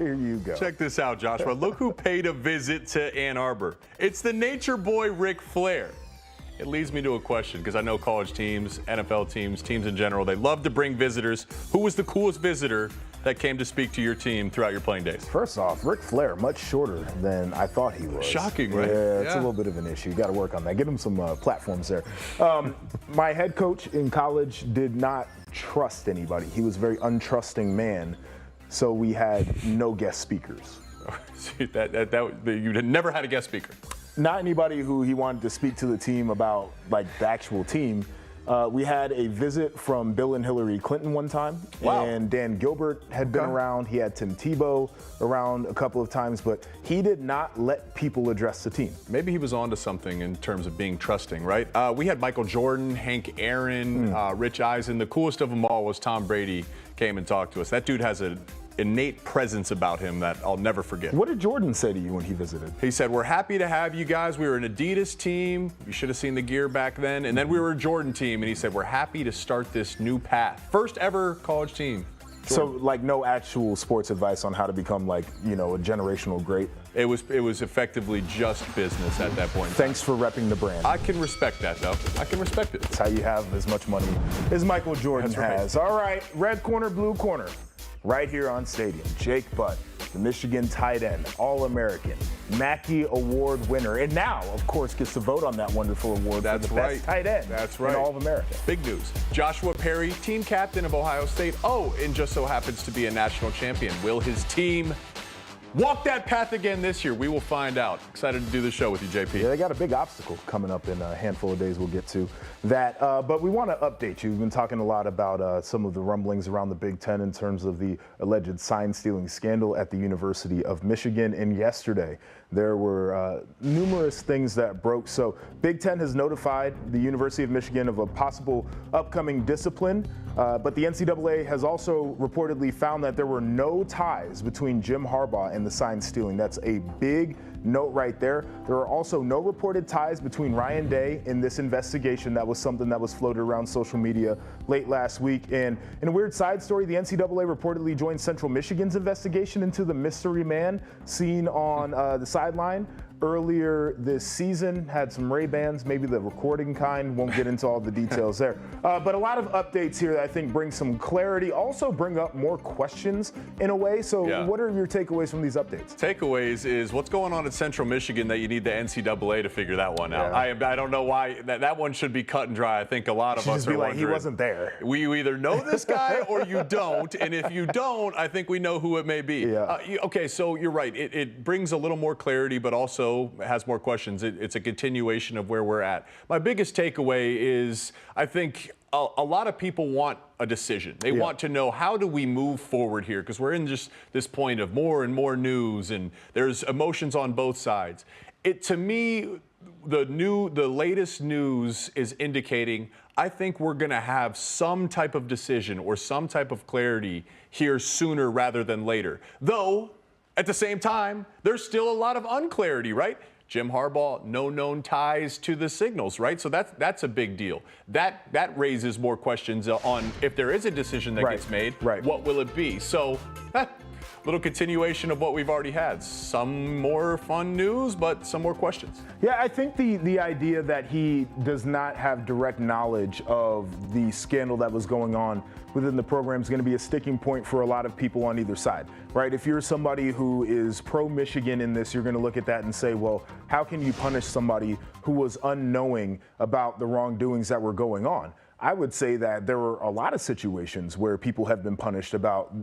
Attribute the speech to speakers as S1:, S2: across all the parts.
S1: Here you go.
S2: Check this out, Joshua. Look who paid a visit to Ann Arbor. It's the nature boy, Ric Flair. It leads me to a question, because I know college teams, NFL teams, teams in general, they love to bring visitors. Who was the coolest visitor that came to speak to your team throughout your playing days?
S1: First off, Ric Flair, much shorter than I thought he was.
S2: Shocking, right?
S1: Yeah, it's a little bit of an issue. You got to work on that. Get him some platforms there. My head coach in college did not trust anybody. He was a very untrusting man, so we had no guest speakers.
S2: You had never had a guest speaker.
S1: Not anybody who he wanted to speak to the team about, like, the actual team. We had a visit from Bill and Hillary Clinton one time.
S2: Wow.
S1: And Dan Gilbert had been around. He had Tim Tebow around a couple of times, but he did not let people address the team.
S2: Maybe he was onto something in terms of being trusting, right? We had Michael Jordan, Hank Aaron, Rich Eisen. The coolest of them all was Tom Brady came and talked to us. That dude has an innate presence about him that I'll never forget.
S1: What did Jordan say to you when he visited?
S2: He said, "We're happy to have you guys. We were an Adidas team. You should have seen the gear back then. And then we were a Jordan team." And he said, "We're happy to start this new path." First ever college team. Jordan.
S1: So, like, no actual sports advice on how to become, like, you know, a generational great?
S2: It was effectively just business at that point.
S1: Thanks for repping the brand.
S2: I can respect that, though. I can respect it.
S1: That's how you have as much money as Michael Jordan has. All right, red corner, blue corner. Right here on Stadium, Jake Butt, the Michigan tight end, All-American, Mackey Award winner, and now, of course, gets to vote on that wonderful award for the best tight end in all of America.
S2: Big news. Joshua Perry, team captain of Ohio State. Oh, and just so happens to be a national champion. Will his team walk that path again this year? We will find out. Excited to do the show with you, JP.
S1: Yeah, they got a big obstacle coming up in a handful of days. We'll get to that. But we want to update you. We've been talking a lot about some of the rumblings around the Big Ten in terms of the alleged sign-stealing scandal at the University of Michigan. And yesterday, there were numerous things that broke. So Big Ten has notified the University of Michigan of a possible upcoming discipline. But the NCAA has also reportedly found that there were no ties between Jim Harbaugh and the sign stealing. That's a big note right there. There are also no reported ties between Ryan Day in this investigation. That was something that was floated around social media late last week. And in a weird side story, the NCAA reportedly joined Central Michigan's investigation into the mystery man seen on the sideline earlier this season. Had some Ray-Bans, maybe the recording kind. Won't get into all the details there. But a lot of updates here that I think bring some clarity, also bring up more questions in a way. So what are your takeaways from these updates?
S2: Takeaways is what's going on at Central Michigan that you need the NCAA to figure that one out. I don't know why. That one should be cut and dry. I think a lot of us are wondering.
S1: He wasn't there.
S2: You either know this guy or you don't. And if you don't, I think we know who it may be. Okay, so you're right. It brings a little more clarity, but also has more questions. It's a continuation of where we're at. My biggest takeaway is I think a lot of people want a decision. They want to know, how do we move forward here? Because we're in just this point of more and more news, and there's emotions on both sides. To me, the latest news is indicating I think we're going to have some type of decision or some type of clarity here sooner rather than later. Though, at the same time, there's still a lot of unclarity, right? Jim Harbaugh, no known ties to the Signals, right? So that's a big deal. That raises more questions on if there is a decision that gets made, what will it be? So, little continuation of what we've already had. Some more fun news, but some more questions.
S1: Yeah, I think the idea that he does not have direct knowledge of the scandal that was going on within the program is going to be a sticking point for a lot of people on either side, right? If you're somebody who is pro-Michigan in this, you're going to look at that and say, well, how can you punish somebody who was unknowing about the wrongdoings that were going on? I would say that there were a lot of situations where people have been punished about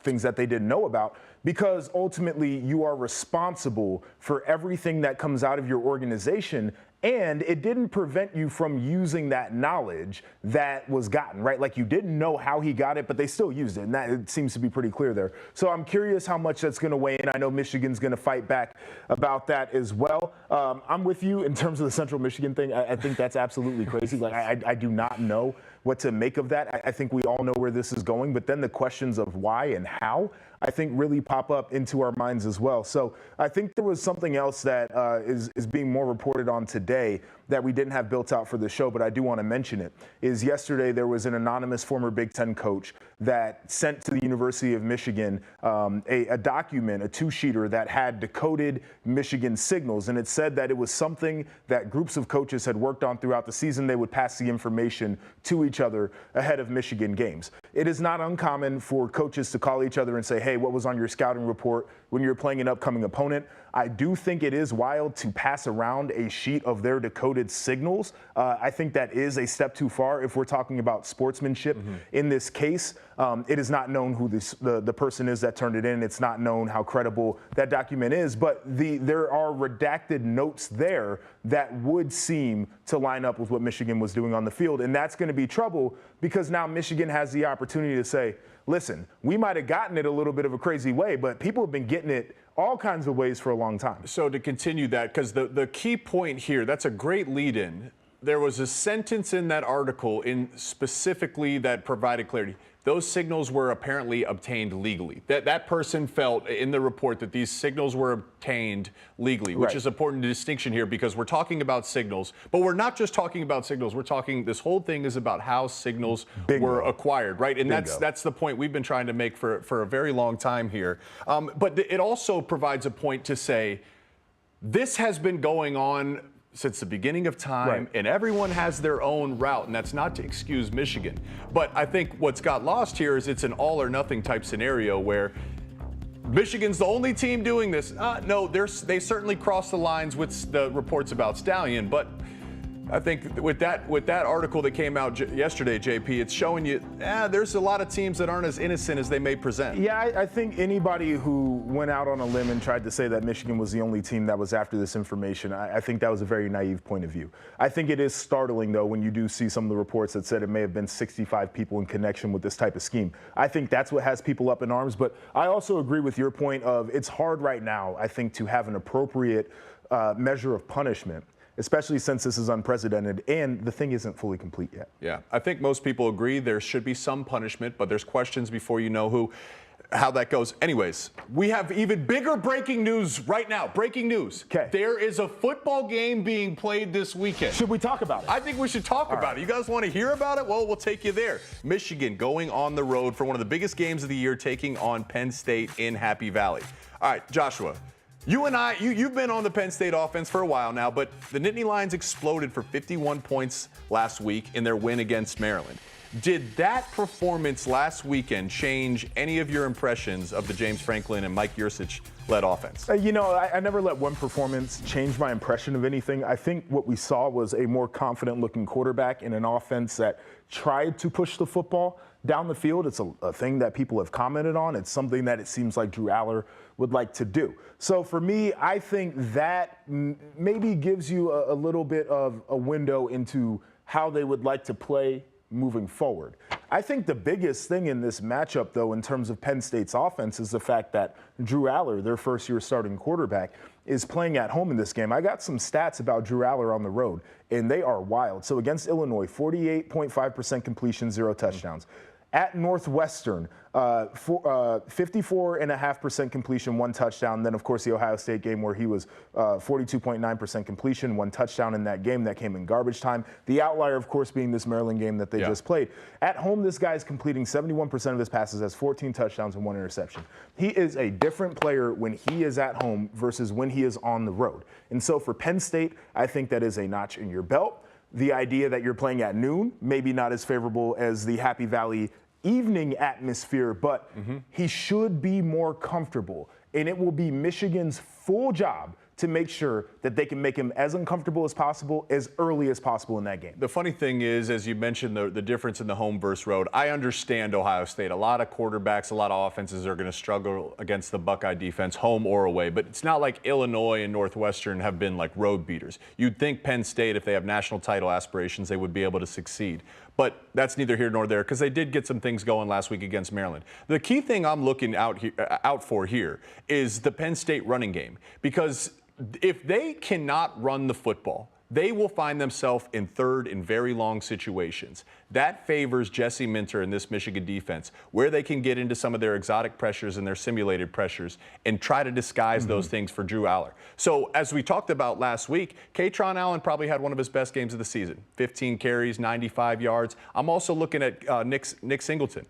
S1: things that they didn't know about, because ultimately you are responsible for everything that comes out of your organization, and it didn't prevent you from using that knowledge that was gotten, right? Like, you didn't know how he got it, but they still used it, and that it seems to be pretty clear there. So I'm curious how much that's going to weigh in. I know Michigan's going to fight back about that as well. I'm with you in terms of the Central Michigan thing. I think that's absolutely crazy. Like, I do not know what to make of that. I think we all know where this is going, but then the questions of why and how, I think, really pop up into our minds as well. So I think there was something else that is being more reported on today that we didn't have built out for the show, but I do want to mention it, is yesterday there was an anonymous former Big Ten coach that sent to the University of Michigan a document, a two-sheeter that had decoded Michigan signals. And it said that it was something that groups of coaches had worked on throughout the season. They would pass the information to each other ahead of Michigan games. It is not uncommon for coaches to call each other and say, hey, what was on your scouting report when you're playing an upcoming opponent? I do think it is wild to pass around a sheet of their decoded signals. I think that is a step too far if we're talking about sportsmanship. In this case, it is not known who the person is that turned it in. It's not known how credible that document is, but there are redacted notes there that would seem to line up with what Michigan was doing on the field, and that's going to be trouble because now Michigan has the opportunity to say, listen, we might have gotten it a little bit of a crazy way, but people have been getting it all kinds of ways for a long time.
S2: So to continue that, because the key point here, that's a great lead-in. There was a sentence in that article specifically that provided clarity. Those signals were apparently obtained legally. That person felt in the report that these signals were obtained legally, which is an important distinction here because we're talking about signals, but we're not just talking about signals. We're talking, this whole thing is about how signals were acquired, right? And that's the point we've been trying to make for a very long time here. But it also provides a point to say, this has been going on since the beginning of time, and everyone has their own route, and that's not to excuse Michigan. But I think what's got lost here is it's an all or nothing type scenario where Michigan's the only team doing this. No, they certainly crossed the lines with the reports about Stallion, but I think with that article that came out yesterday, JP, it's showing you there's a lot of teams that aren't as innocent as they may present.
S1: Yeah, I think anybody who went out on a limb and tried to say that Michigan was the only team that was after this information, I think that was a very naive point of view. I think it is startling, though, when you do see some of the reports that said it may have been 65 people in connection with this type of scheme. I think that's what has people up in arms. But I also agree with your point of it's hard right now, I think, to have an appropriate measure of punishment, especially since this is unprecedented and the thing isn't fully complete yet.
S2: Yeah, I think most people agree there should be some punishment, but there's questions before you know how that goes. Anyways, we have even bigger breaking news right now. Breaking news.
S1: Okay.
S2: There is a football game being played this weekend.
S1: Should we talk about it?
S2: I think we should talk about it. You guys want to hear about it? Well, we'll take you there. Michigan going on the road for one of the biggest games of the year, taking on Penn State in Happy Valley. All right, Joshua. You and I, you've been on the Penn State offense for a while now, but the Nittany Lions exploded for 51 points last week in their win against Maryland. Did that performance last weekend change any of your impressions of the James Franklin and Mike Yurcich-led offense?
S1: I never let one performance change my impression of anything. I think what we saw was a more confident-looking quarterback in an offense that tried to push the football down the field. It's a thing that people have commented on. It's something that it seems like Drew Aller would like to do. So for me, I think that maybe gives you a little bit of a window into how they would like to play moving forward. I think the biggest thing in this matchup, though, in terms of Penn State's offense is the fact that Drew Aller, their first-year starting quarterback, is playing at home in this game. I got some stats about Drew Aller on the road, and they are wild. So against Illinois, 48.5% completion, 0 touchdowns. At Northwestern, 54.5% completion, 1 touchdown. Then, of course, the Ohio State game where he was 42.9% completion, 1 touchdown in that game that came in garbage time. The outlier, of course, being this Maryland game that they just played. At home, this guy's completing 71% of his passes, has 14 touchdowns and 1 interception. He is a different player when he is at home versus when he is on the road. And so for Penn State, I think that is a notch in your belt. The idea that you're playing at noon, maybe not as favorable as the Happy Valley evening atmosphere, but he should be more comfortable. And it will be Michigan's full job to make sure that they can make him as uncomfortable as possible, as early as possible in that game.
S2: The funny thing is, as you mentioned, the difference in the home versus road, I understand Ohio State. A lot of quarterbacks, a lot of offenses are going to struggle against the Buckeye defense, home or away. But it's not like Illinois and Northwestern have been like road beaters. You'd think Penn State, if they have national title aspirations, they would be able to succeed. But that's neither here nor there because they did get some things going last week against Maryland. The key thing I'm looking out for here is the Penn State running game, because if they cannot run the football, they will find themselves in third in very long situations. That favors Jesse Minter and this Michigan defense, where they can get into some of their exotic pressures and their simulated pressures and try to disguise those things for Drew Aller. So as we talked about last week, Katron Allen probably had one of his best games of the season. 15 carries, 95 yards. I'm also looking at Nick Singleton.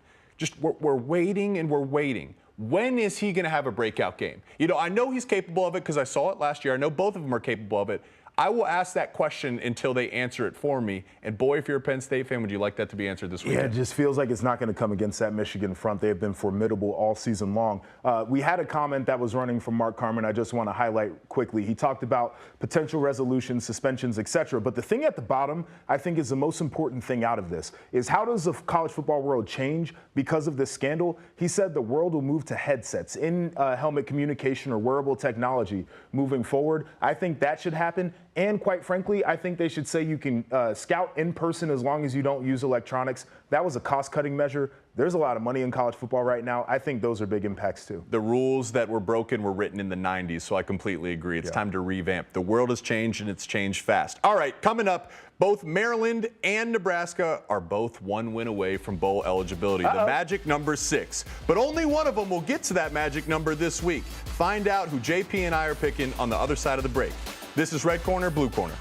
S2: we're waiting and we're waiting. When is he going to have a breakout game? You know, I know he's capable of it because I saw it last year. I know both of them are capable of it. I will ask that question until they answer it for me. And boy, if you're a Penn State fan, would you like that to be answered this weekend?
S1: Yeah, it just feels like it's not going to come against that Michigan front. They have been formidable all season long. We had a comment that was running from Mark Carman I just want to highlight quickly. He talked about potential resolutions, suspensions, etc. But the thing at the bottom, I think, is the most important thing out of this, is how does the college football world change because of this scandal? He said the world will move to headsets, in-helmet communication or wearable technology moving forward. I think that should happen. And quite frankly, I think they should say you can scout in person as long as you don't use electronics. That was a cost-cutting measure. There's a lot of money in college football right now. I think those are big impacts, too.
S2: The rules that were broken were written in the 90s, so I completely agree. It's time to revamp. The world has changed, and it's changed fast. All right, coming up, both Maryland and Nebraska are both one win away from bowl eligibility, the magic number 6. But only one of them will get to that magic number this week. Find out who JP and I are picking on the other side of the break. This is Red Corner, Blue Corner.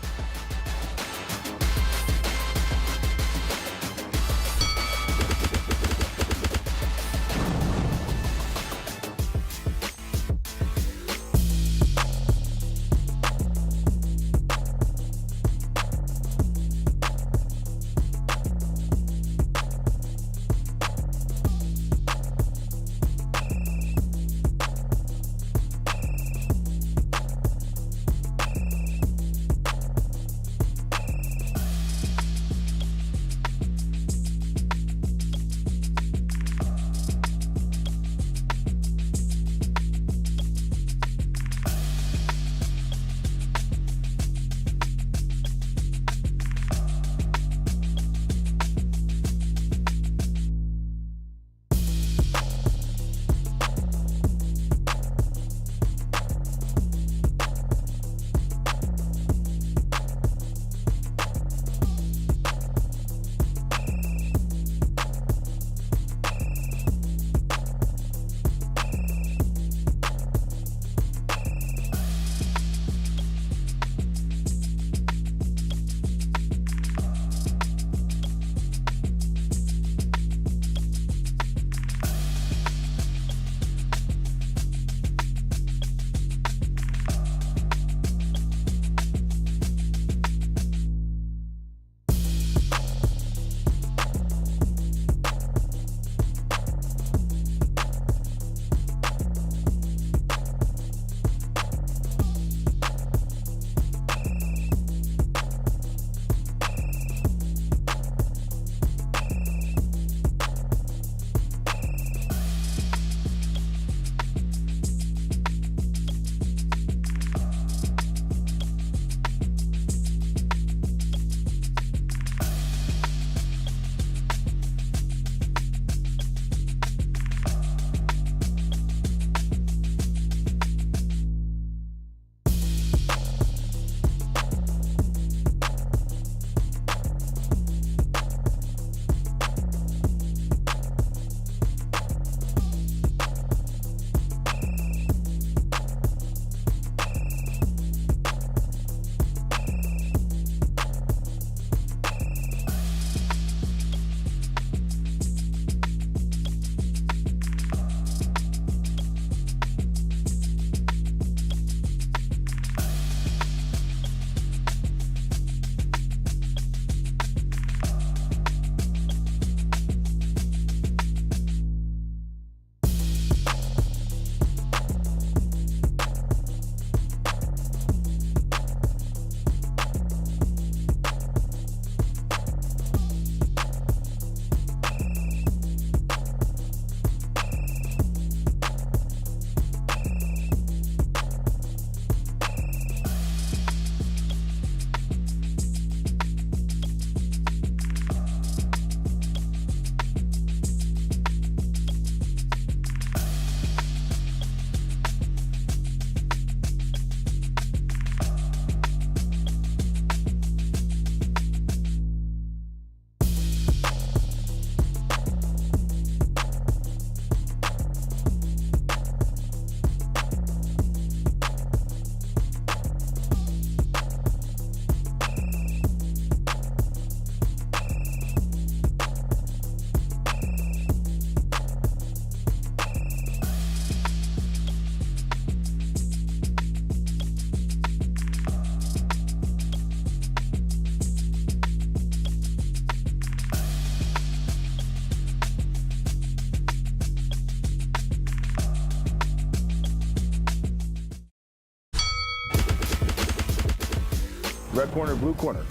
S1: red corner, blue corner.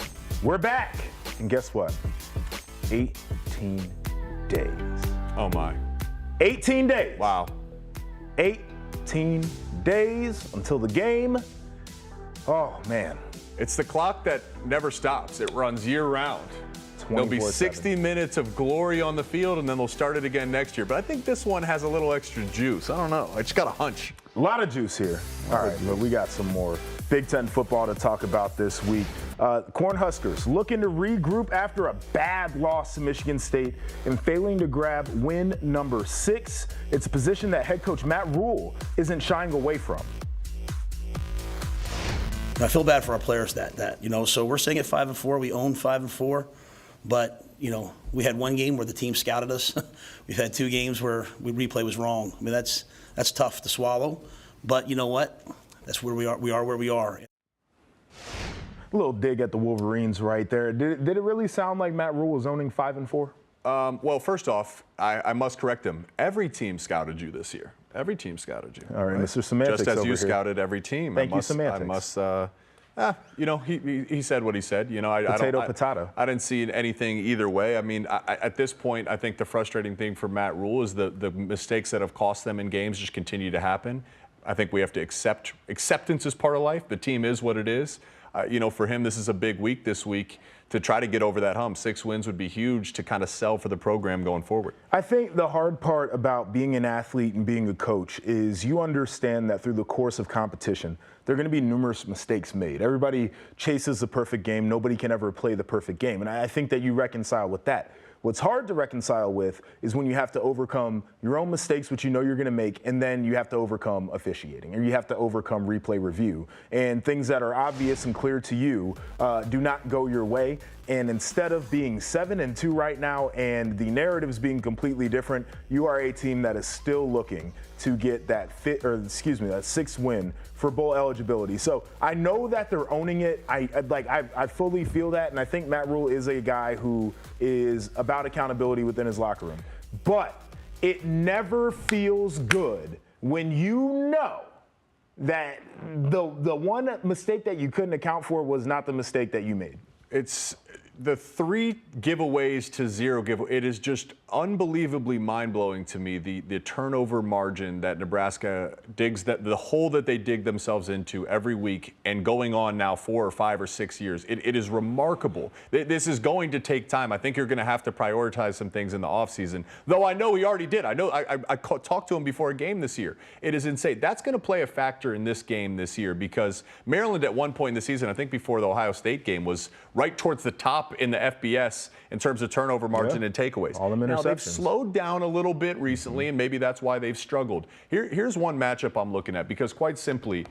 S1: We're back. And guess what? 18 days.
S2: Oh, my.
S1: 18 days.
S2: Wow.
S1: 18 days until the game. Oh, man.
S2: It's the clock that never stops. It runs year-round. There'll be 60 minutes of glory on the field, and then they'll start it again next year. But I think this one has a little extra juice. I don't know. I just got a hunch.
S1: A lot of juice here. All right, but we got some more Big Ten football to talk about this week. Cornhuskers looking to regroup after a bad loss to Michigan State and failing to grab win number 6. It's a position that head coach Matt Rule isn't shying away from.
S3: I feel bad for our players so we're sitting at 5-4. We own 5-4. But, we had one game where the team scouted us. We've had 2 games where replay was wrong. I mean, that's tough to swallow. But you know what? That's where we are. We are where we are.
S1: A little dig at the Wolverines right there. Did it really sound like Matt Rule was owning 5-4?
S2: Well, first off, I must correct him. Every team scouted you this year. Every team scouted you.
S1: All right, Mr. Semantics
S2: just as you
S1: over here.
S2: scouted every team.
S1: Thank you, Semantics.
S2: He said what he said.
S1: Potato.
S2: I didn't see anything either way. I mean, at this point, I think the frustrating thing for Matt Rule is the mistakes that have cost them in games just continue to happen. I think we have to accept. Acceptance is part of life. The team is what it is. For him, this is a big week this week to try to get over that hump. 6 wins would be huge to kind of sell for the program going forward.
S1: I think the hard part about being an athlete and being a coach is you understand that through the course of competition, there are going to be numerous mistakes made. Everybody chases the perfect game. Nobody can ever play the perfect game. And I think that you reconcile with that. What's hard to reconcile with is when you have to overcome your own mistakes, which you know you're going to make, and then you have to overcome officiating, or you have to overcome replay review. And things that are obvious and clear to you do not go your way. And instead of being 7-2 right now and the narratives being completely different, you are a team that is still looking to get that 6th win for bowl eligibility. So I know that they're owning it. I fully feel that, and I think Matt Rule is a guy who is about accountability within his locker room. But it never feels good when you know that the one mistake that you couldn't account for was not the mistake that you made.
S2: It's the 3 giveaways to 0 giveaway. It is just unbelievably mind-blowing to me, the turnover margin that Nebraska digs, the hole that they dig themselves into every week, and going on now 4 or 5 or 6 years. It is remarkable. This is going to take time. I think you're going to have to prioritize some things in the offseason, though I know he already did. I know I talked to him before a game this year. It is insane. That's going to play a factor in this game this year because Maryland at one point in the season, I think before the Ohio State game, was right towards the top in the FBS in terms of turnover margin and takeaways.
S1: All them interceptions.
S2: Now, they've slowed down a little bit recently, and maybe that's why they've struggled. Here's one matchup I'm looking at because, quite simply,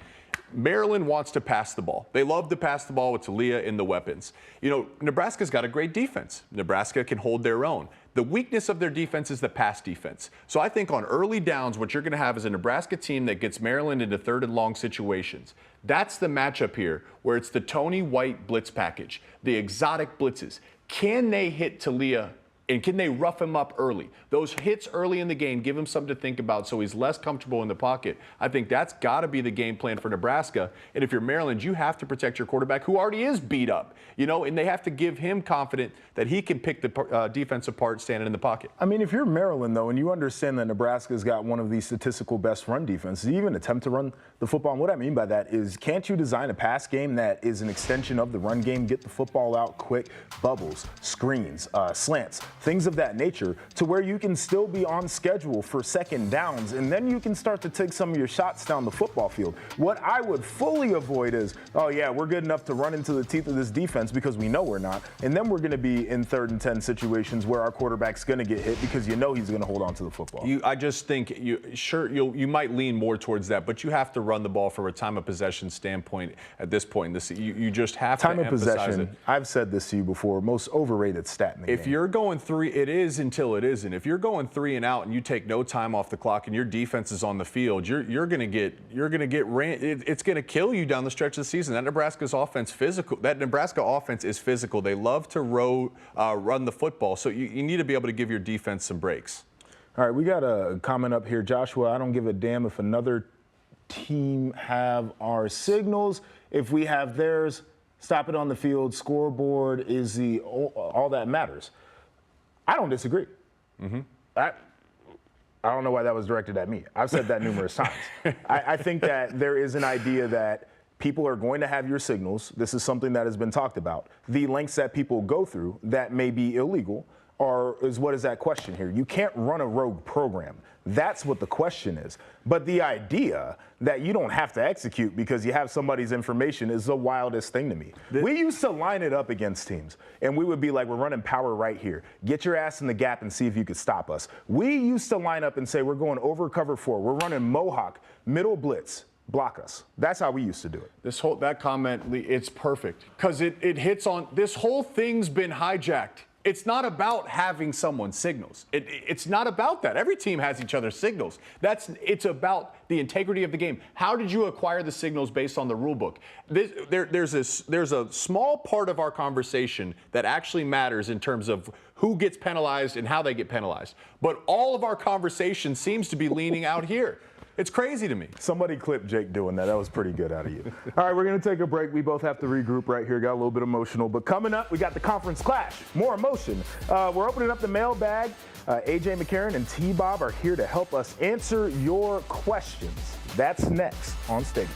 S2: Maryland wants to pass the ball. They love to pass the ball with Talia in the weapons. Nebraska's got a great defense. Nebraska can hold their own. The weakness of their defense is the pass defense. So I think on early downs, what you're going to have is a Nebraska team that gets Maryland into 3rd and long situations. That's the matchup here, where it's the Tony White blitz package, the exotic blitzes. Can they hit Talia? And can they rough him up early? Those hits early in the game give him something to think about so he's less comfortable in the pocket. I think that's got to be the game plan for Nebraska. And if you're Maryland, you have to protect your quarterback who already is beat up, and they have to give him confidence that he can pick the defense apart standing in the pocket.
S1: I mean, if you're Maryland, though, and you understand that Nebraska's got one of the statistical best run defenses, even attempt to run the football. And what I mean by that is, can't you design a pass game that is an extension of the run game, get the football out quick, bubbles, screens, slants, things of that nature, to where you can still be on schedule for 2nd downs, and then you can start to take some of your shots down the football field. What I would fully avoid is, oh yeah, we're good enough to run into the teeth of this defense because we know we're not, and then we're going to be in 3rd and 10 situations where our quarterback's going to get hit because he's going to hold on to the football.
S2: I just think you might lean more towards that, but you have to run the ball from a time of possession standpoint at this point. You just have
S1: time
S2: to
S1: of
S2: emphasize
S1: possession.
S2: it.
S1: I've said this to you before. Most overrated stat in the game.
S2: If you're going 3, it is until it isn't. If you're going 3 and out and you take no time off the clock and your defense is on the field, you're going to get it's going to kill you down the stretch of the season. That Nebraska offense is physical. They love to run the football, so you need to be able to give your defense some breaks.
S1: All right, we got a comment up here. Joshua, I don't give a damn if another team have our signals. If we have theirs, Stop it on the field. Scoreboard is all that matters. I don't disagree. I don't know why that was directed at me. I've said that numerous times. I think that there is an idea that people are going to have your signals. This is something that has been talked about. The lengths that people go through that may be illegal is what is that question here? You can't run a rogue program. That's what the question is. But the idea that you don't have to execute because you have somebody's information is the wildest thing to me. We used to line it up against teams, and we would be like, we're running power right here. Get your ass in the gap and see if you could stop us. We used to line up and say, we're going over cover 4. We're running Mohawk, middle blitz. Block us. That's how we used to do it.
S2: That comment, Lee, it's perfect because it hits on this whole thing's been hijacked. It's not about having someone's signals. It's not about that. Every team has each other's signals. It's about the integrity of the game. How did you acquire the signals based on the rule book? There's a small part of our conversation that actually matters in terms of who gets penalized and how they get penalized. But all of our conversation seems to be leaning out here. It's crazy to me.
S1: Somebody clipped Jake doing that. That was pretty good out of you. All right, we're going to take a break. We both have to regroup right here. Got a little bit emotional. But coming up, we got the conference clash. More emotion. We're opening up the mailbag. AJ McCarron and T-Bob are here to help us answer your questions. That's next on Stadium.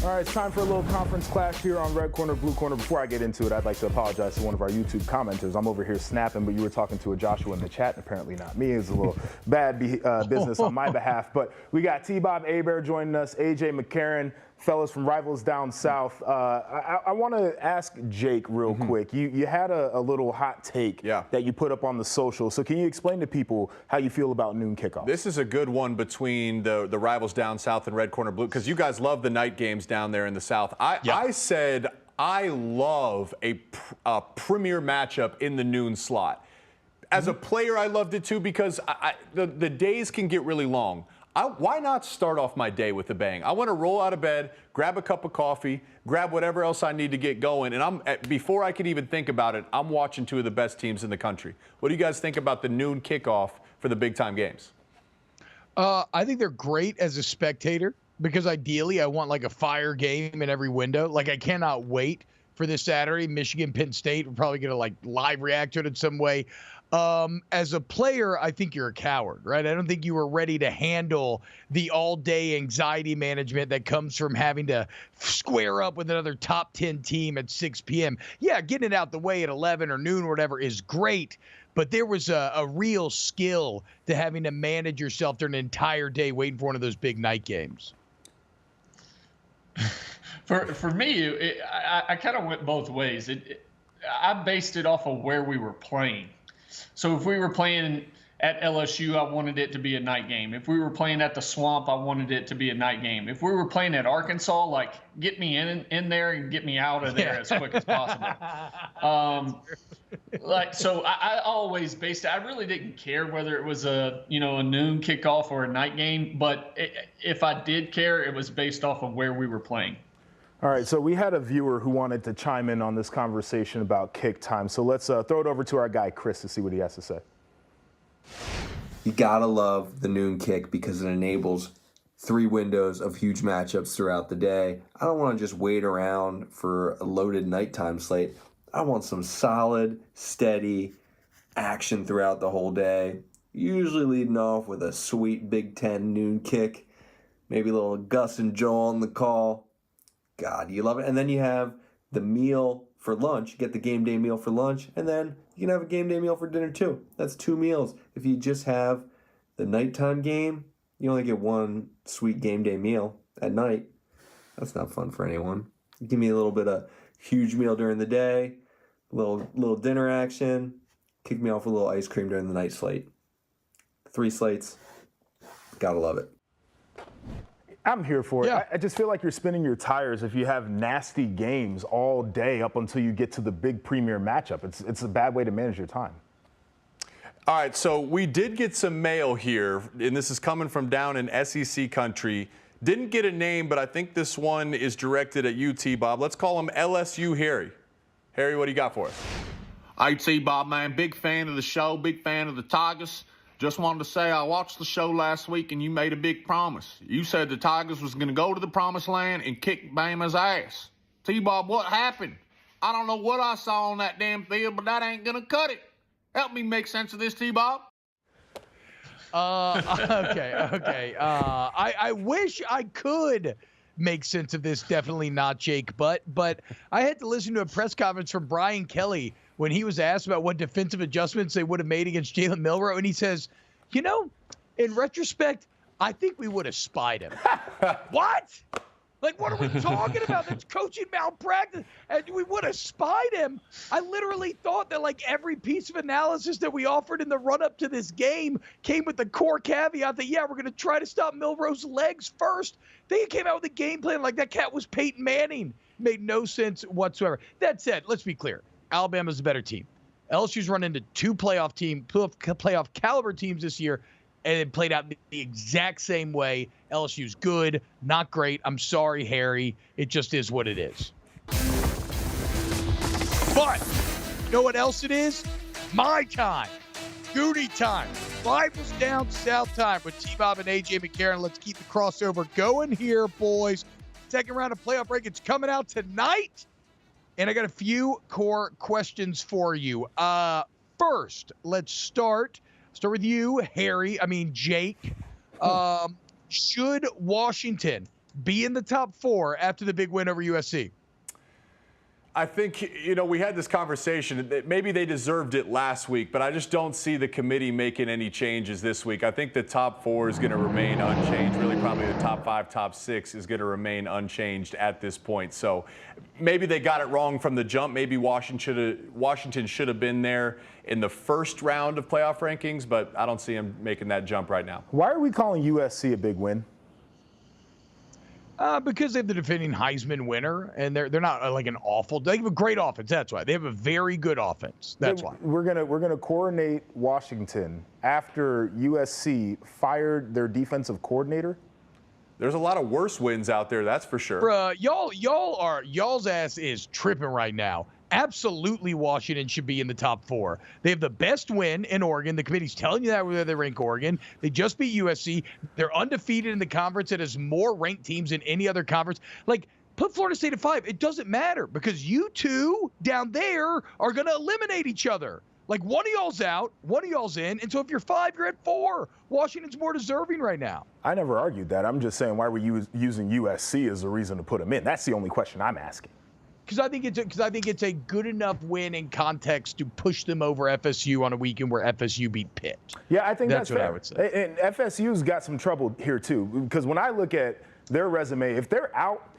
S1: All right, it's time for a little conference clash here on Red Corner, Blue Corner. Before I get into it, I'd like to apologize to one of our YouTube commenters. I'm over here snapping, but you were talking to a Joshua in the chat, and apparently not me. It's a little bad business on my behalf. But we got T-Bob Abear joining us, AJ McCarron, fellas from Rivals Down South. I want to ask Jake real quick. You had a little hot take that you put up on the social. So can you explain to people how you feel about noon kickoff?
S2: This is a good one between the Rivals Down South and Red Corner Blue, because you guys love the night games down there in the South. I said I love a premier matchup in the noon slot. As a player, I loved it too, because the days can get really long. Why not start off my day with a bang? I want to roll out of bed, grab a cup of coffee, grab whatever else I need to get going, and before I could even think about it, I'm watching two of the best teams in the country. What do you guys think about the noon kickoff for the big-time games?
S4: I think they're great as a spectator, because ideally I want like a fire game in every window. Like, I cannot wait for this Saturday. Michigan, Penn State, we're probably going to like live react to it in some way. As a player, I think you're a coward, right? I don't think you were ready to handle the all-day anxiety management that comes from having to square up with another top 10 team at 6 p.m. Yeah, getting it out the way at 11 or noon or whatever is great, but there was a real skill to having to manage yourself during an entire day waiting for one of those big night games.
S5: For me, I kind of went both ways. I based it off of where we were playing. So if we were playing at LSU, I wanted it to be a night game. If we were playing at the Swamp, I wanted it to be a night game. If we were playing at Arkansas, like, get me in there and get me out of there as quick as possible. So I always based it. I really didn't care whether it was a noon kickoff or a night game, but if I did care, it was based off of where we were playing.
S1: All right, so we had a viewer who wanted to chime in on this conversation about kick time. So let's throw it over to our guy, Chris, to see what he has to say.
S6: You gotta love the noon kick because it enables 3 windows of huge matchups throughout the day. I don't want to just wait around for a loaded nighttime slate. I want some solid, steady action throughout the whole day. Usually leading off with a sweet Big Ten noon kick. Maybe a little Gus and Joel on the call. God, you love it. And then you have the meal for lunch. You get the game day meal for lunch, and then you can have a game day meal for dinner too. That's 2 meals. If you just have the nighttime game, you only get 1 sweet game day meal at night. That's not fun for anyone. Give me a little bit of huge meal during the day, little dinner action. Kick me off with a little ice cream during the night slate. 3 slates. Gotta love it.
S1: I'm here for it. I just feel like you're spinning your tires if you have nasty games all day up until you get to the big premier matchup. It's a bad way to manage your time.
S2: All right, so we did get some mail here, and this is coming from down in SEC country. Didn't get a name, but I think this one is directed at you, T-Bob. Let's call him LSU Harry. Harry, what do you got for us?
S7: Hey, T-Bob, man, big fan of the show, big fan of the Tigers. Just wanted to say I watched the show last week, and you made a big promise. You said the Tigers was going to go to the promised land and kick Bama's ass. T-Bob, what happened? I don't know what I saw on that damn field, but that ain't going to cut it. Help me make sense of this, T-Bob.
S4: Okay. I wish I could make sense of this. Definitely not Jake, but I had to listen to a press conference from Brian Kelly when he was asked about what defensive adjustments they would have made against Jalen Milroe, and he says, in retrospect, I think we would have spied him. What? Like, what are we talking about? That's coaching malpractice. And we would have spied him. I literally thought that, like, every piece of analysis that we offered in the run-up to this game came with the core caveat that, we're going to try to stop Milroe's legs first. They came out with a game plan like that cat was Peyton Manning. Made no sense whatsoever. That said, let's be clear. Alabama's a better team. LSU's run into 2 playoff caliber teams this year, and it played out the exact same way. LSU's good, not great. I'm sorry, Harry. It just is what it is. But you know what else it is? My time. Goody time. Rivals Down South time with T-Bob and AJ McCarron. Let's keep the crossover going here, boys. Second round of playoff rankings coming out tonight. And I got a few core questions for you. First, let's start with you, Jake. Should Washington be in the top 4 after the big win over USC?
S2: I think, we had this conversation. Maybe they deserved it last week, but I just don't see the committee making any changes this week. I think the top 4 is going to remain unchanged. Really, probably the top 5, top 6 is going to remain unchanged at this point. So maybe they got it wrong from the jump. Maybe Washington should have been there in the first round of playoff rankings, but I don't see them making that jump right now.
S1: Why are we calling USC a big win?
S4: Because they have the defending Heisman winner, and they're not like an awful. They have a great offense. That's why they have a very good offense. That's why
S1: we're gonna coordinate Washington after USC fired their defensive coordinator.
S2: There's a lot of worse wins out there, that's for sure.
S4: Y'all's ass is tripping right now. Absolutely, Washington should be in the top 4. They have the best win in Oregon. The committee's telling you that where they rank Oregon. They just beat USC. They're undefeated in the conference. It has more ranked teams than any other conference. Like, put Florida State at 5. It doesn't matter because you two down there are going to eliminate each other. Like, one of y'all's out, one of y'all's in. And so if you're 5, you're at 4. Washington's more deserving right now.
S1: I never argued that. I'm just saying, why were you using USC as a reason to put them in? That's the only question I'm asking.
S4: Because I think it's a good enough win in context to push them over FSU on a weekend where FSU beat Pitt.
S1: Yeah, I think that's
S4: what
S1: fair.
S4: I would say.
S1: And FSU's got some trouble here too, because when I look at their resume, if they're out,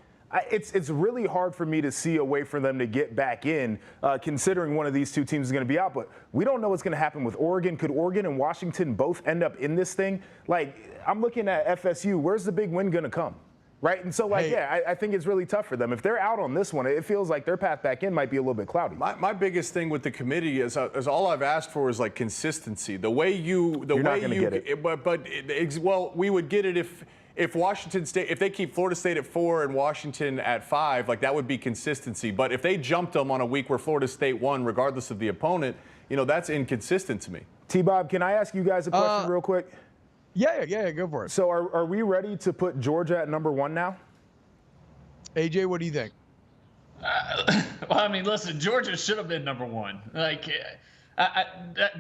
S1: it's really hard for me to see a way for them to get back in, considering one of these two teams is going to be out. But we don't know what's going to happen with Oregon. Could Oregon and Washington both end up in this thing? Like, I'm looking at FSU. Where's the big win going to come? Right? And so, I think it's really tough for them. If they're out on this one, it feels like their path back in might be a little bit cloudy.
S2: My biggest thing with the committee is all I've asked for is like consistency. You're not
S1: going to get it.
S2: But we would get it if Washington State, if they keep Florida State at 4 and Washington at 5, like that would be consistency. But if they jumped them on a week where Florida State won, regardless of the opponent, that's inconsistent to me.
S1: T-Bob, can I ask you guys a question real quick?
S4: Yeah, go for it.
S1: So are we ready to put Georgia at number 1 now?
S4: AJ, what do you think?
S5: Well, I mean, listen, Georgia should have been number 1. Like,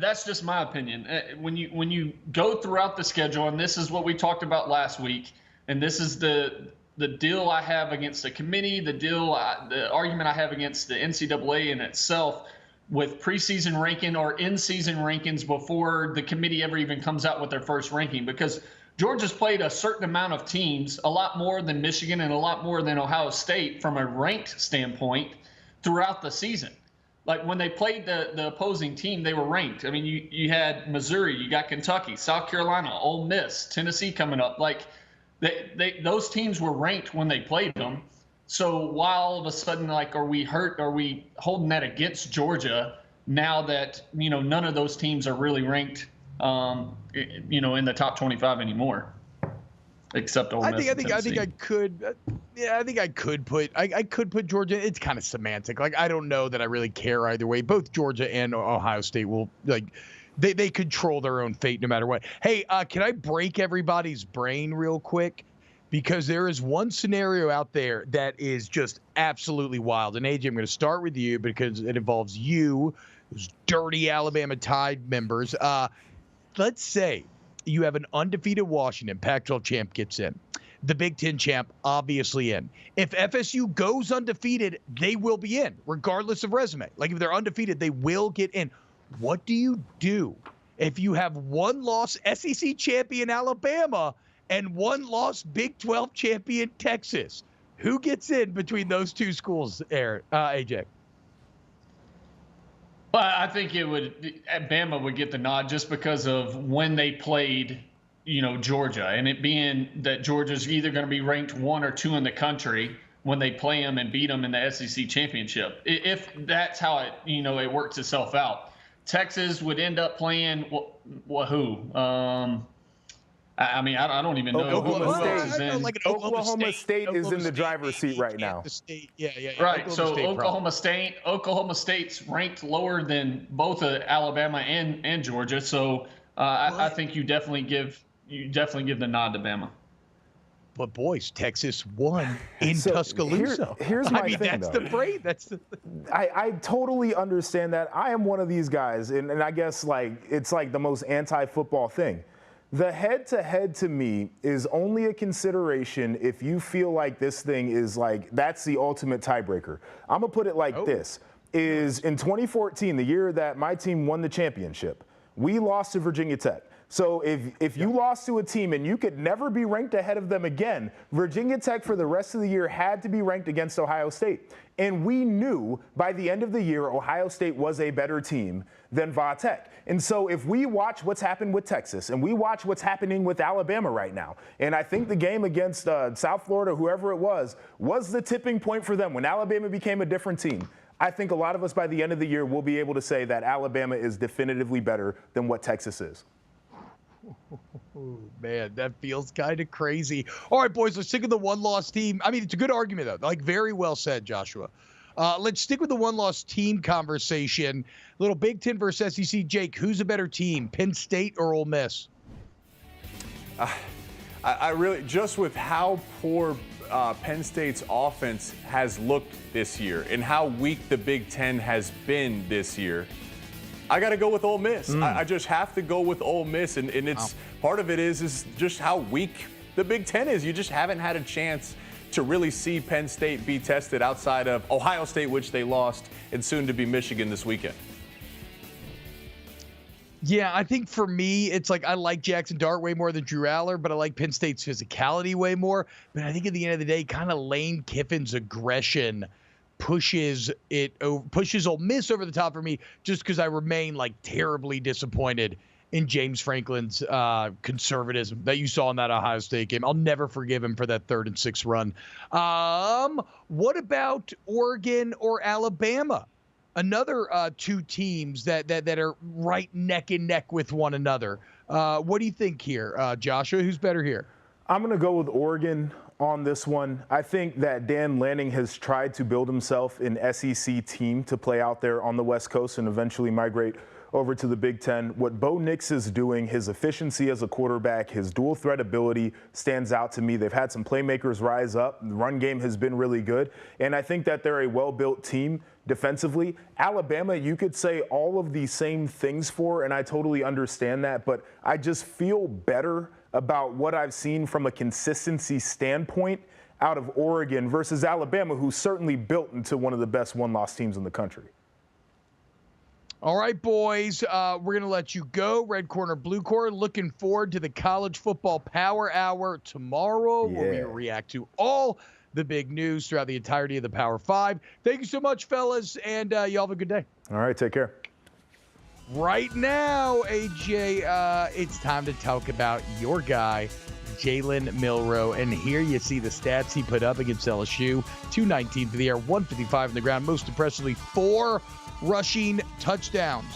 S5: that's just my opinion. When you go throughout the schedule, and this is what we talked about last week, and this is the deal I have against the committee, the argument I have against the NCAA in itself, with preseason ranking or in-season rankings before the committee ever even comes out with their first ranking, because Georgia's played a certain amount of teams, a lot more than Michigan and a lot more than Ohio State from a ranked standpoint throughout the season. Like when they played the opposing team, they were ranked. I mean, you had Missouri, you got Kentucky, South Carolina, Ole Miss, Tennessee coming up. Like those teams were ranked when they played them. So why all of a sudden, like, are we holding that against Georgia now that, none of those teams are really ranked, in the top 25 anymore, except Ole Miss and Tennessee.
S4: I could put Georgia. It's kind of semantic. Like, I don't know that I really care either way. Both Georgia and Ohio State will, like, they control their own fate no matter what. Hey, can I break everybody's brain real quick? Because there is one scenario out there that is just absolutely wild. And AJ, I'm going to start with you because it involves you, those dirty Alabama Tide members. Let's say you have an undefeated Washington, Pac-12 champ gets in. The Big Ten champ, obviously in. If FSU goes undefeated, they will be in, regardless of resume. Like, if they're undefeated, they will get in. What do you do if you have one-loss SEC champion Alabama and one-loss Big 12 champion Texas? Who gets in between those two schools, AJ?
S5: Well, I think Bama would get the nod just because of when they played, Georgia, and it being that Georgia's either going to be ranked 1 or 2 in the country when they play them and beat them in the SEC championship. If that's how it works itself out. Texas would end up playing who? I mean, I don't even know who else is in.
S1: Oklahoma State is in the driver's seat right now.
S5: Yeah. Right. So Oklahoma State's ranked lower than both Alabama and Georgia. So I think you definitely give the nod to Bama.
S4: But boys, Texas won in Tuscaloosa.
S1: Here's my thing,
S4: that's
S1: though.
S4: the brain.
S1: I totally understand that. I am one of these guys, and I guess it's like the most anti-football thing. The head-to-head to me is only a consideration if you feel like this thing is like, that's the ultimate tiebreaker. I'm going to put it like this. Is in 2014, the year that my team won the championship, we lost to Virginia Tech. So if you lost to a team and you could never be ranked ahead of them again, Virginia Tech for the rest of the year had to be ranked against Ohio State. And we knew by the end of the year, Ohio State was a better team than Va Tech. And so if we watch what's happened with Texas and we watch what's happening with Alabama right now, and I think the game against South Florida, whoever it was the tipping point for them when Alabama became a different team. I think a lot of us by the end of the year will be able to say that Alabama is definitively better than what Texas is.
S4: Oh, man, that feels kind of crazy. All right, boys, let's stick with the one-loss team. I mean, it's a good argument, though. Like, very well said, Joshua. Let's stick with the one-loss team conversation. Little Big Ten versus SEC. Jake, who's a better team, Penn State or Ole Miss?
S2: I really, just with how poor Penn State's offense has looked this year and how weak the Big Ten has been this year, I got to go with Ole Miss. I just have to go with Ole Miss, and it's part of it is just how weak the Big Ten is. You just haven't had a chance to really see Penn State be tested outside of Ohio State, which they lost, and soon to be Michigan this weekend.
S4: Yeah, I think for me, it's like I like Jackson Dart way more than Drew Aller, but I like Penn State's physicality way more. But I think at the end of the day, kind of Lane Kiffin's aggression pushes Ole Miss over the top for me, just because I remain like terribly disappointed in James Franklin's conservatism that you saw in that Ohio State game. I'll never forgive him for that 3rd and 6 run. What about Oregon or Alabama? Another two teams that are right neck and neck with one another. What do you think here, Joshua? Who's better here?
S1: I'm going to go with Oregon on this one. I think that Dan Lanning has tried to build himself an SEC team to play out there on the West Coast and eventually migrate over to the Big Ten. What Bo Nix is doing, his efficiency as a quarterback, his dual threat ability stands out to me. They've had some playmakers rise up. The run game has been really good. And I think that they're a well-built team defensively. Alabama, you could say all of the same things for, and I totally understand that, but I just feel better about what I've seen from a consistency standpoint out of Oregon versus Alabama, who's certainly built into one of the best one-loss teams in the country.
S4: All right, boys, we're going to let you go. Red corner, blue corner, looking forward to the College Football Power Hour tomorrow, where we react to all the big news throughout the entirety of the Power 5. Thank you so much, fellas, and y'all have a good day.
S1: All right, take care.
S4: Right now, AJ, it's time to talk about your guy, Jalen Milroe. And here you see the stats he put up against LSU. 219 for the air, 155 on the ground, most impressively 4 rushing touchdowns.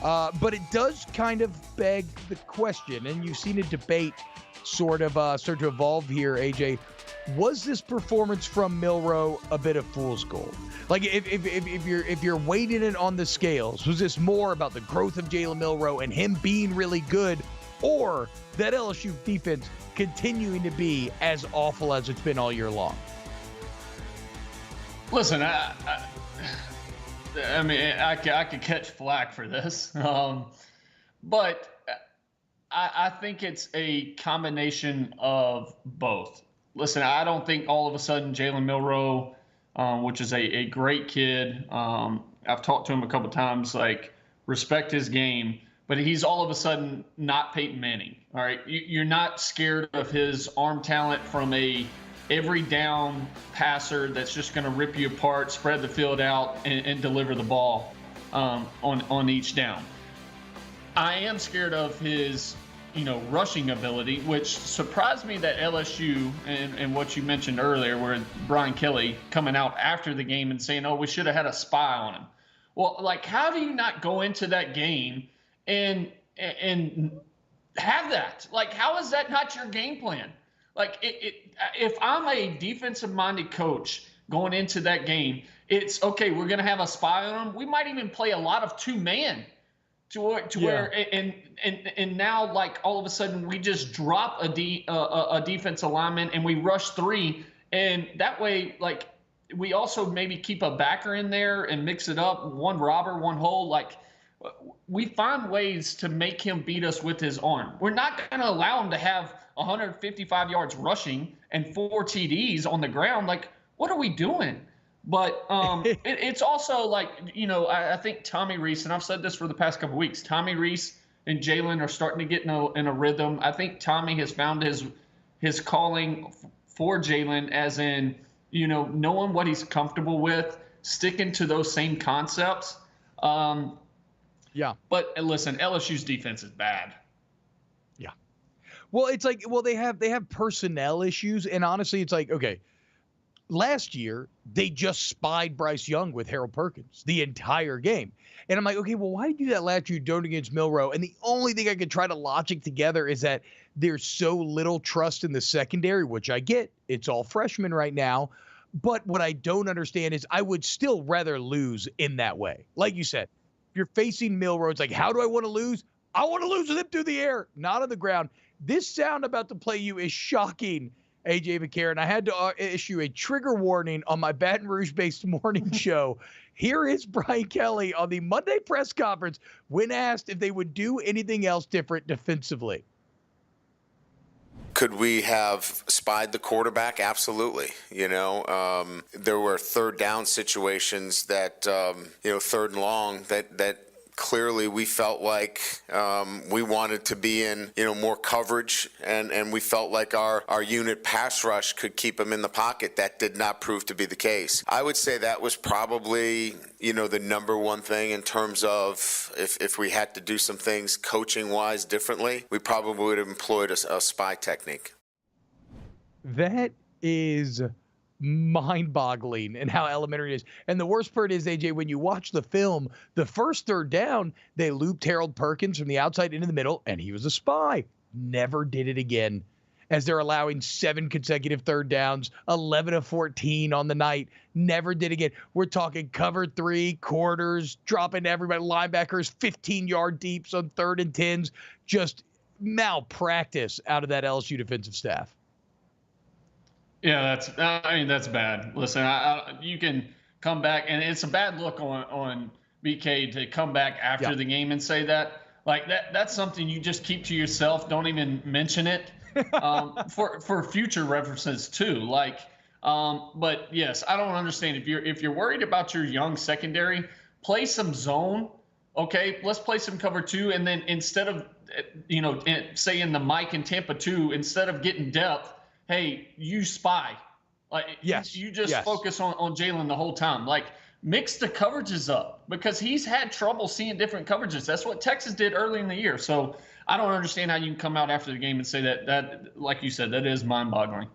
S4: But it does kind of beg the question, and you've seen a debate sort of start to evolve here, AJ. Was this performance from Milroe a bit of fool's gold? Like, if you're weighting it on the scales, was this more about the growth of Jalen Milroe and him being really good, or that LSU defense continuing to be as awful as it's been all year long?
S5: Listen, I mean, I could catch flack for this, but I think it's a combination of both. Listen, I don't think all of a sudden Jalen Milroe, which is a great kid, I've talked to him a couple times, like, respect his game, but he's all of a sudden not Peyton Manning, all right? You're not scared of his arm talent from a every down passer that's just going to rip you apart, spread the field out, and deliver the ball on each down. I am scared of his rushing ability, which surprised me that LSU and what you mentioned earlier, where Brian Kelly coming out after the game and saying, oh, we should have had a spy on him. Well, like, how do you not go into that game and have that? Like, how is that not your game plan? Like, if I'm a defensive-minded coach going into that game, it's, okay, we're going to have a spy on him. We might even play a lot of two-man where and now, like, all of a sudden we just drop a defensive lineman and we rush 3, and that way, like, we also maybe keep a backer in there and mix it up, one robber, one hole. Like, we find ways to make him beat us with his arm. We're not going to allow him to have 155 yards rushing and 4 TDs on the ground. Like, what are we doing? But it's also like, I think Tommy Rees, and I've said this for the past couple of weeks, Tommy Rees and Jalen are starting to get in a rhythm. I think Tommy has found his calling for Jalen, as in, knowing what he's comfortable with, sticking to those same concepts.
S4: Yeah.
S5: But listen, LSU's defense is bad.
S4: Yeah. Well, it's like, they have personnel issues, and honestly, it's like, okay, last year they just spied Bryce Young with Harold Perkins the entire game. And I'm like, okay, well, why did you do that last year? Don't against Milroe. And the only thing I could try to logic together is that there's so little trust in the secondary, which I get. It's all freshmen right now. But what I don't understand is I would still rather lose in that way. Like you said, if you're facing Milroe, it's like, how do I want to lose? I want to lose with him through the air, not on the ground. This sound about to play you is shocking, AJ McCarron. I had to issue a trigger warning on my Baton Rouge-based morning show. Here is Brian Kelly on the Monday press conference when asked if they would do anything else different defensively.
S8: Could we have spied the quarterback? Absolutely. There were third down situations that, third and long that clearly we felt like we wanted to be in, more coverage, and we felt like our unit pass rush could keep them in the pocket. That did not prove to be the case. I would say that was probably, the number one thing in terms of if we had to do some things coaching-wise differently, we probably would have employed a spy technique.
S4: That is mind-boggling and how elementary it is. And the worst part is, AJ, when you watch the film, the first third down, they looped Harold Perkins from the outside into the middle, and he was a spy. Never did it again, as they're allowing 7 consecutive third downs, 11 of 14 on the night. Never did again. We're talking cover 3, quarters, dropping everybody, linebackers 15-yard deeps on 3rd and 10s. Just malpractice out of that LSU defensive staff.
S5: Yeah, that's bad. Listen, you can come back, and it's a bad look on BK to come back after the game and say that. Like, that's something you just keep to yourself. Don't even mention it for future references too. Like, but yes, I don't understand if you're worried about your young secondary, play some zone. Okay, let's play some cover 2, and then instead of say in the Mike and Tampa 2, instead of getting depth, hey, you spy. Like, you just focus on Jalen the whole time. Like, mix the coverages up, because he's had trouble seeing different coverages. That's what Texas did early in the year. So I don't understand how you can come out after the game and say that like you said, that is mind-boggling.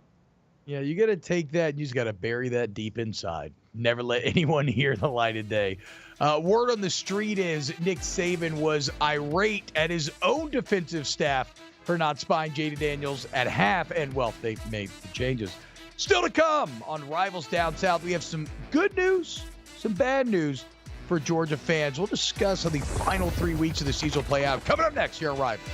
S4: Yeah, you got to take that and you just got to bury that deep inside. Never let anyone hear the light of day. Word on the street is Nick Saban was irate at his own defensive staff for not spying Jaden Daniels at half, and, well, they made the changes. Still to come on Rivals Down South, we have some good news, some bad news for Georgia fans. We'll discuss how the final 3 weeks of the season will play out. Coming up next here on Rivals.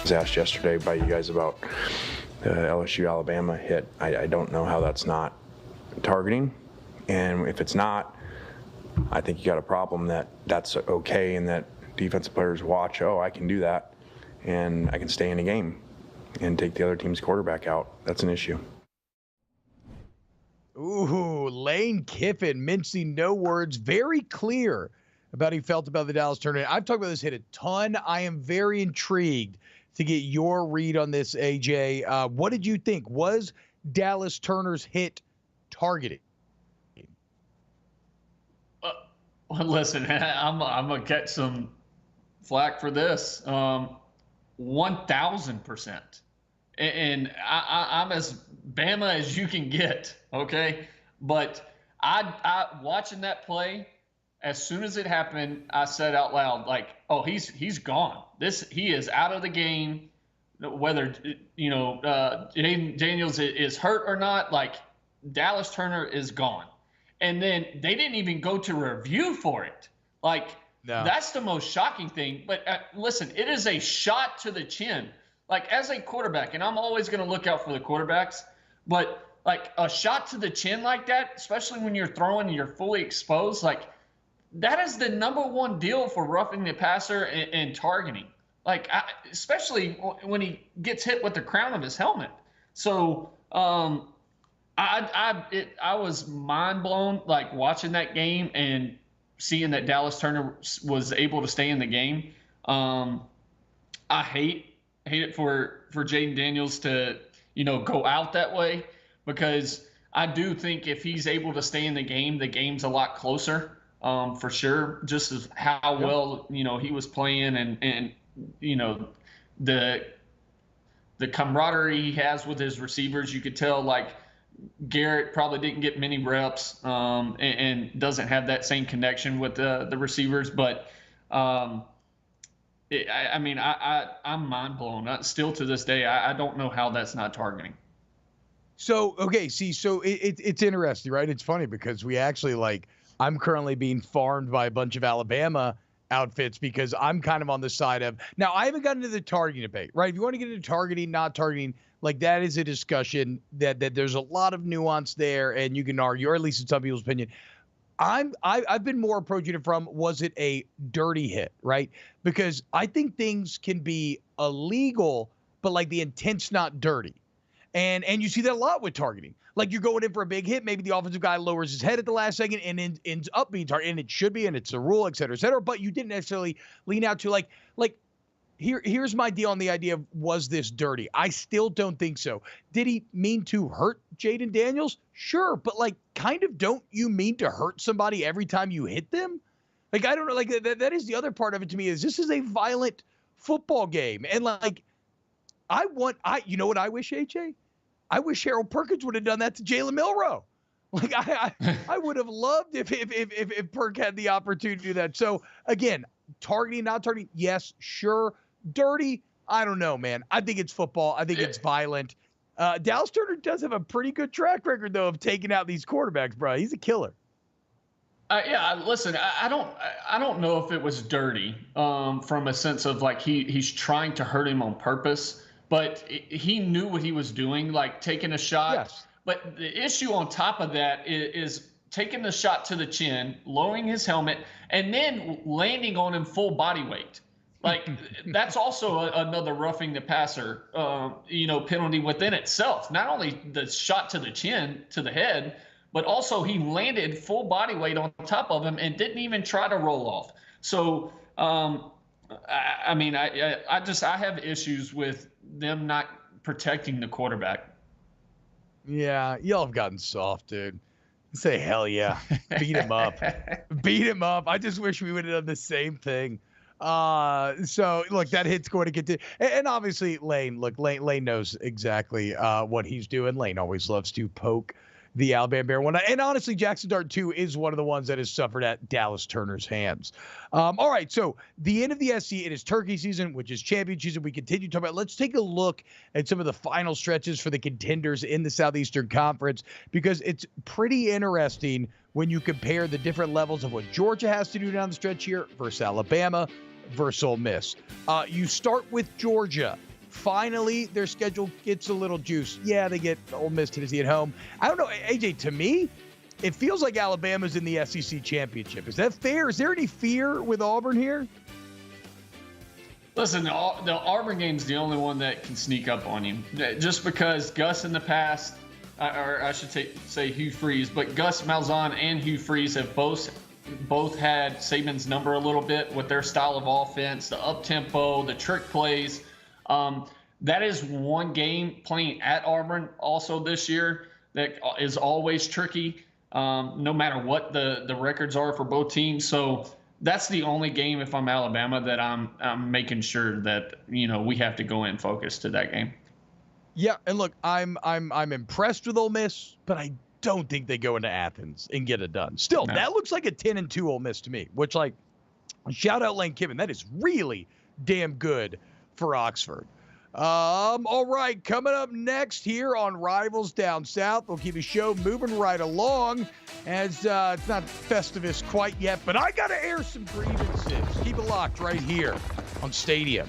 S9: was asked yesterday by you guys about the LSU-Alabama hit. I don't know how that's not targeting, and if it's not, I think you got a problem that's okay, and that defensive players watch, oh, I can do that, and I can stay in a game and take the other team's quarterback out. That's an issue.
S4: Ooh, Lane Kiffin mincing no words, very clear about how he felt about the Dallas tournament. I've talked about this hit a ton. I am very intrigued to get your read on this, AJ. What did you think? Was Dallas Turner's hit targeted?
S5: Well, listen, I'm going to catch some flack for this. 1,000%. And I'm as Bama as you can get, okay? But I watching that play, as soon as it happened, I said out loud, like, oh, he's gone. He is out of the game. Whether Jayden Daniels is hurt or not, like, Dallas Turner is gone. And then they didn't even go to review for it. Like, no. That's the most shocking thing. But listen, it is a shot to the chin. Like, as a quarterback, and I'm always going to look out for the quarterbacks, but like a shot to the chin like that, especially when you're throwing and you're fully exposed, like, that is the number one deal for roughing the passer and targeting. Like, especially when he gets hit with the crown of his helmet. So I was mind blown, like, watching that game and seeing that Dallas Turner was able to stay in the game. I hate it for Jayden Daniels to, go out that way, because I do think if he's able to stay in the game's a lot closer, for sure, just as how well, he was playing and the camaraderie he has with his receivers. You could tell, like, Garrett probably didn't get many reps and doesn't have that same connection with the receivers, but I'm mind blown. Still to this day, I don't know how that's not targeting.
S4: So, okay, so it's interesting, right? It's funny because we actually, I'm currently being farmed by a bunch of Alabama outfits because I'm kind of on the side of, now I haven't gotten into the targeting debate, right? If you want to get into targeting, not targeting, that is a discussion that there's a lot of nuance there, and you can argue, or at least in some people's opinion. I've been more approaching it from, was it a dirty hit, right? Because I think things can be illegal, but the intent's not dirty. And you see that a lot with targeting. Like, you're going in for a big hit, maybe the offensive guy lowers his head at the last second and ends up being targeted, and it should be, and it's a rule, et cetera, but you didn't necessarily lean out to here's my deal on the idea of, was this dirty? I still don't think so. Did he mean to hurt Jayden Daniels? Sure, but don't you mean to hurt somebody every time you hit them? I don't know, that is the other part of it to me, is this is a violent football game. And you know what I wish, AJ? I wish Harold Perkins would have done that to Jalen Milroe. I would have loved if Perk had the opportunity to do that. So again, targeting, not targeting, yes, sure. Dirty, I don't know, man. I think it's football. I think it's violent. Dallas Turner does have a pretty good track record, though, of taking out these quarterbacks, bro. He's a killer.
S5: Listen, I don't know if it was dirty from a sense of he's trying to hurt him on purpose. But he knew what he was doing, taking a shot. Yes. But the issue on top of that is taking the shot to the chin, lowering his helmet, and then landing on him full body weight. That's also another roughing the passer, penalty within itself. Not only the shot to the chin, to the head, but also he landed full body weight on top of him and didn't even try to roll off. So, I have issues with them not protecting the quarterback.
S4: Yeah, y'all have gotten soft, dude. Say hell yeah. Beat him up. Beat him up. I just wish we would have done the same thing. So look, that hit's going to get to, and obviously Lane knows exactly what he's doing. Lane always loves to poke the Alabama Bear one. And honestly, Jackson Dart 2 is one of the ones that has suffered at Dallas Turner's hands. All right, so the end of the SC, it is turkey season, which is championship season. We continue to talk about, let's take a look at some of the final stretches for the contenders in the Southeastern Conference, because it's pretty interesting when you compare the different levels of what Georgia has to do down the stretch here versus Alabama versus Ole Miss. You start with Georgia. finally their schedule gets a little juice. Yeah, they get Ole Miss, Tennessee at home. I don't know, AJ, to me, it feels like Alabama's in the SEC championship. Is that fair? Is there any fear with Auburn here?
S5: Listen, the Auburn game's the only one that can sneak up on you. Just because Gus in the past, or I should say Hugh Freeze, but Gus Malzahn and Hugh Freeze have both had Saban's number a little bit with their style of offense, the up-tempo, the trick plays. That is one game playing at Auburn also this year that is always tricky, no matter what the records are for both teams. So that's the only game, if I'm Alabama, that I'm making sure that, we have to go in focused to that game.
S4: Yeah, and look, I'm impressed with Ole Miss, but I don't think they go into Athens and get it done. Still, that looks like a 10-2 Ole Miss to me, which, like, shout out Lane Kiffin. That is really damn good for Oxford. All right, coming up next here on Rivals Down South, we'll keep the show moving right along as it's not Festivus quite yet, but I got to air some grievances. Keep it locked right here on Stadium.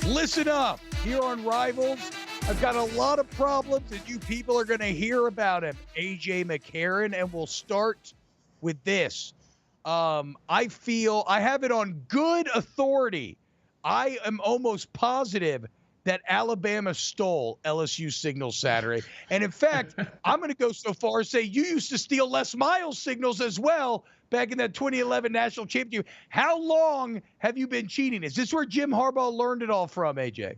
S4: Listen up. Here on Rivals, I've got a lot of problems and you people are going to hear about him, AJ McCarron, and we'll start with this. I feel I have it on good authority. I am almost positive that Alabama stole LSU signals Saturday. And in fact, I'm going to go so far as say you used to steal Les Miles signals as well back in that 2011 national championship. How long have you been cheating? Is this where Jim Harbaugh learned it all from, AJ?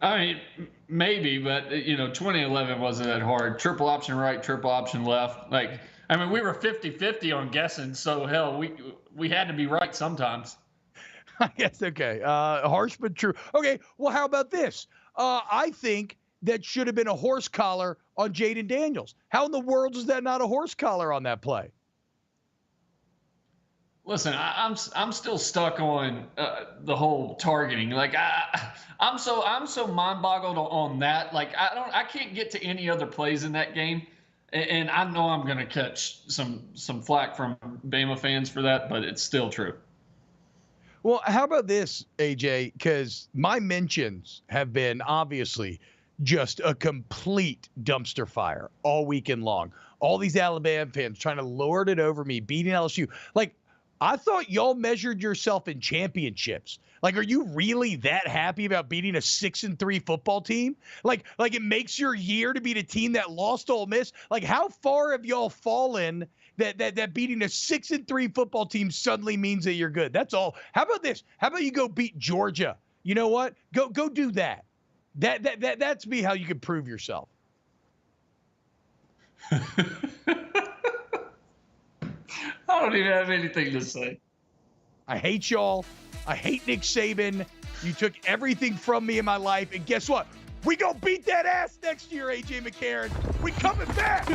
S5: I mean, maybe, but 2011 wasn't that hard. Triple option right, triple option left. We were 50-50 on guessing, so hell, we had to be right sometimes.
S4: I guess, okay. Harsh but true. Okay, well, how about this? I think that should have been a horse collar on Jaden Daniels. How in the world is that not a horse collar on that play?
S5: Listen, I'm still stuck on the whole targeting. I'm so mind boggled on that. I can't get to any other plays in that game. And I know I'm going to catch some flack from Bama fans for that, but it's still true.
S4: Well, how about this, AJ? Because my mentions have been obviously just a complete dumpster fire all weekend long. All these Alabama fans trying to lord it over me, beating LSU. Like, I thought y'all measured yourself in championships. Like, are you really that happy about beating a 6-3 football team? Like it makes your year to beat a team that lost Ole Miss? Like, how far have y'all fallen that beating a 6-3 football team suddenly means that you're good? That's all. How about this? How about you go beat Georgia? You know what? Go do that. That's me how you can prove yourself.
S5: I don't even have anything to say.
S4: I hate y'all. I hate Nick Saban. You took everything from me in my life. And guess what? We gonna beat that ass next year, AJ McCarron. We coming back.